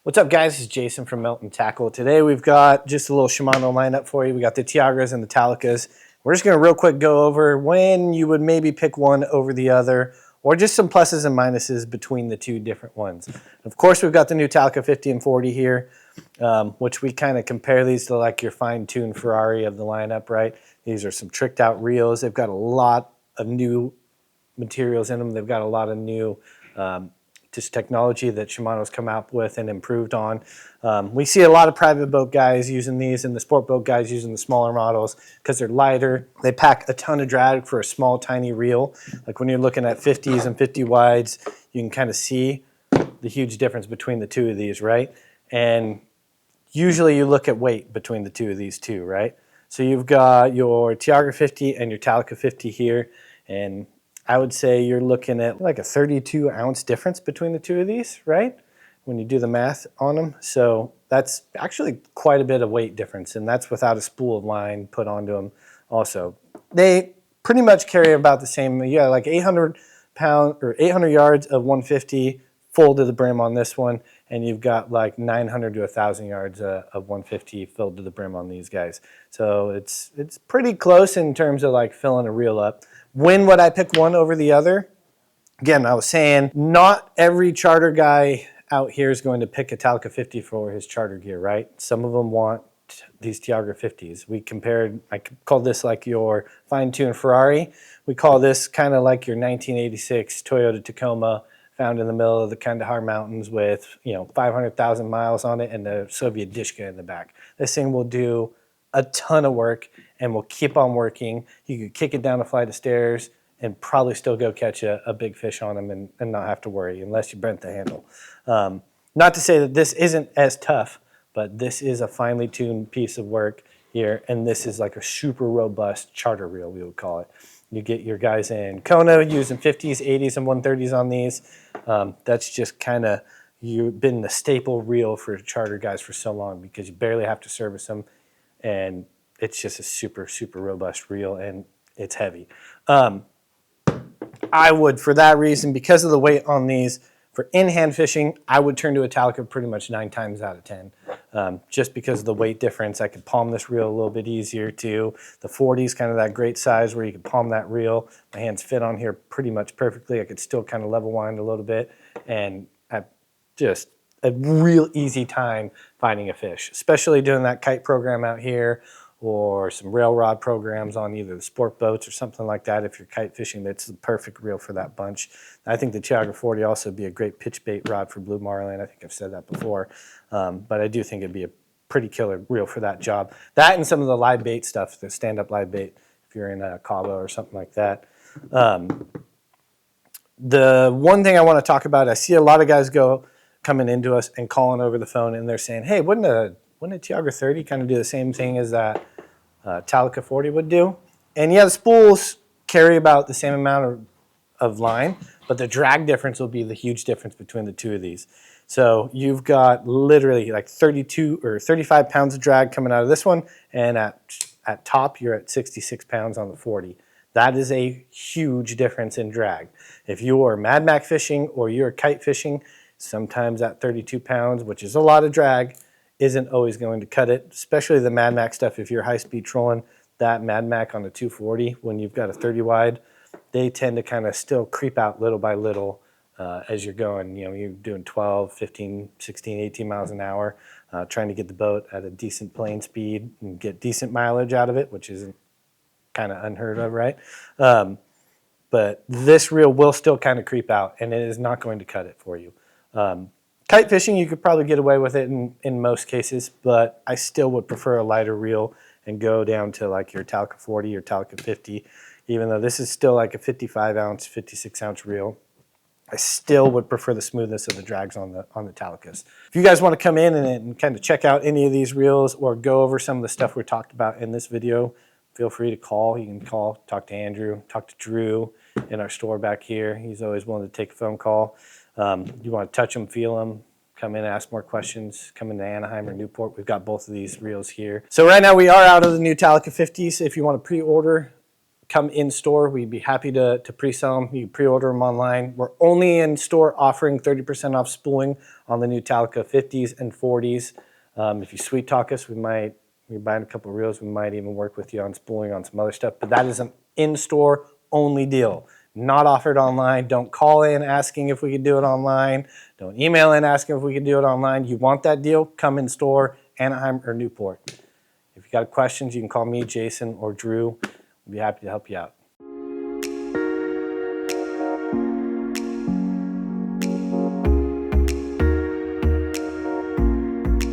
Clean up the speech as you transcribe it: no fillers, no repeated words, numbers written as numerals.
What's up, guys? This is Jason from Melton Tackle. Today we've got just a little Shimano lineup for you. We got the Tiagras and the Talicas. We're just going to real quick go over when you would maybe pick one over the other, or just some pluses and minuses between the two different ones. Of course, we've got the new Talica 50 and 40 here, which we kind of compare these to like your fine-tuned Ferrari of the lineup, right? These are some tricked out reels. They've got a lot of new materials in them. They've got a lot of new just technology that Shimano's come out with and improved on. We see a lot of private boat guys using these and the sport boat guys using the smaller models because they're lighter. They pack a ton of drag for a small, tiny reel. Like when you're looking at 50s and 50 wides, you can kind of see the huge difference between the two of these, right? And usually you look at weight between the two of these two, right? So you've got your Tiagra 50 and your Talica 50 here, and I would say you're looking at like a 32-ounce difference between the two of these, right? When you do the math on them. So that's actually quite a bit of weight difference, and that's without a spool of line put onto them also. They pretty much carry about the same, yeah, like 800 yards of 150 full to the brim on this one, and you've got like 900 to 1,000 yards of 150 filled to the brim on these guys. So it's pretty close in terms of like filling a reel up. When would I pick one over the other? Again, I was saying not every charter guy out here is going to pick a Talica 50 for his charter gear, right? Some of them want these Tiagra 50s. We compared, I call this like your fine-tuned Ferrari. We call this kind of like your 1986 Toyota Tacoma found in the middle of the Kandahar Mountains with, 500,000 miles on it and the Soviet Dishka in the back. This thing will do a ton of work and will keep on working. You could kick it down a flight of stairs and probably still go catch a big fish on them and not have to worry unless you bent the handle. Not to say that this isn't as tough, but this is a finely tuned piece of work here, and this is like a super robust charter reel, we would call it. You get your guys in Kona using 50s, 80s, and 130s on these. That's just kind of, you've been the staple reel for charter guys for so long because you barely have to service them, and it's just a super, super robust reel, and it's heavy. I would, for that reason, because of the weight on these, for in-hand fishing, I would turn to a Talica pretty much 9 times out of 10. Just because of the weight difference. I could palm this reel a little bit easier too. The 40 is kind of that great size where you can palm that reel. My hands fit on here pretty much perfectly. I could still kind of level wind a little bit, and have just a real easy time finding a fish, especially doing that kite program out here or some rail rod programs on either the sport boats or something like that. If you're kite fishing, that's the perfect reel for that bunch. I think the Tiagra 40 also would be a great pitch bait rod for blue marlin. I think I've said that before, but I do think it'd be a pretty killer reel for that job. That and some of the live bait stuff, the stand-up live bait, if you're in Cabo or something like that. The one thing I want to talk about, I see a lot of guys coming into us and calling over the phone, and they're saying, hey, wouldn't a Tiagra 30 kind of do the same thing as that Talica 40 would do? And yeah, the spools carry about the same amount of line, but the drag difference will be the huge difference between the two of these. So you've got literally like 32 or 35 pounds of drag coming out of this one, and at top you're at 66 pounds on the 40. That is a huge difference in drag. If you are Mad Mac fishing or you're kite fishing, sometimes that 32 pounds, which is a lot of drag, isn't always going to cut it, especially the Mad Mac stuff. If you're high-speed trolling, that Mad Mac on a 240, when you've got a 30 wide, they tend to kind of still creep out little by little as you're going. You're doing 12, 15, 16, 18 miles an hour, trying to get the boat at a decent plane speed and get decent mileage out of it, which isn't kind of unheard of, right? But this reel will still kind of creep out, and it is not going to cut it for you. Kite fishing, you could probably get away with it in most cases, but I still would prefer a lighter reel and go down to like your Talica 40 or Talica 50, even though this is still like a 55-ounce, 56-ounce reel. I still would prefer the smoothness of the drags on the Talicas. If you guys want to come in and kind of check out any of these reels or go over some of the stuff we talked about in this video, feel free to call. You can call, talk to Andrew, talk to Drew in our store back here. He's always willing to take a phone call. You want to touch them, feel them, come in, ask more questions, come into Anaheim or Newport. We've got both of these reels here. So right now we are out of the new Talica 50s. If you want to pre-order come in store. We'd be happy to pre-sell them. You can pre-order them online. We're only in store offering 30% off spooling on the new Talica 50s and 40s. If you sweet talk us, we're buying a couple of reels. We might even work with you on spooling on some other stuff, but that is an in-store only deal. Not offered online. Don't call in asking if we could do it online. Don't email in asking if we could do it online. You want that deal? Come in store, Anaheim or Newport. If you got questions, you can call me, Jason, or Drew. We'll be happy to help you out.